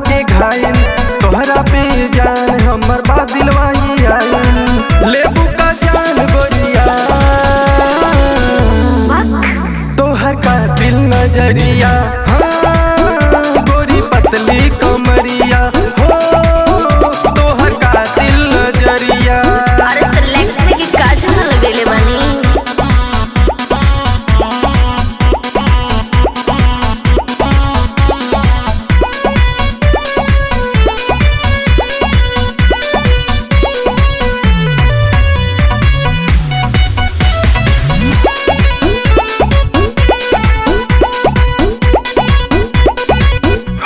के घायल, तोहरा पे जान हमर बादिलवाई आयल। लेबू का जान गोरिया तोहर का दिल नजरिया, हाँ गोरी पतली कमरिया हो तोहर का दिल नजरिया। अरे तो लेफ्ट में की काजल लगेले बानी।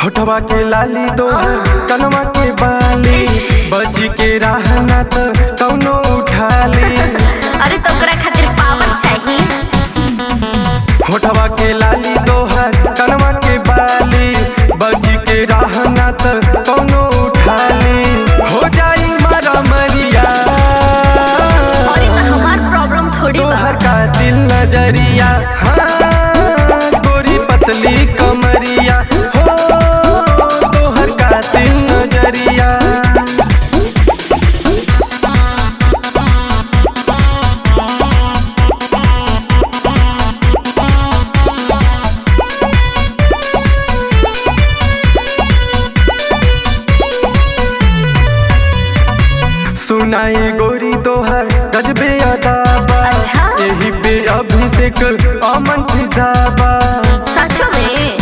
होठवा के लाली तोहर कनवा के बाली, बजी के रहना तो कौनो उठा ली। अरे तो ओकरा खातिर पावर चाहिए। होठवा के लाली तोहर कनवा के बाली, बजी के रहना तो कौनो उठा ली। हो जाई मारा मरिया और इतना हमार प्रॉब्लम थोड़ी बा। तोहर का दिल नजरिया, हाँ गोरी पतली कमरिया हो तोहर का दिल नजरिया। सुनाई गोरी तोहर गजबे अदाबा, अच्छा? यही पे अभिषेक अमन फिदाबा। सच में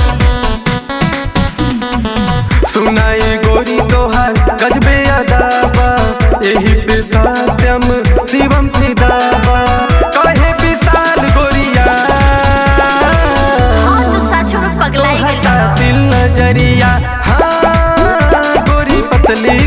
सुनाई गोरी तोहर गजबे अदाबा, यही पे सत्यम शिवम फिदाबा। कहे विशाल गोरिया हाँ तो सच में पगला ही तोहर का दिल नजरिया, हाँ गोरी पतली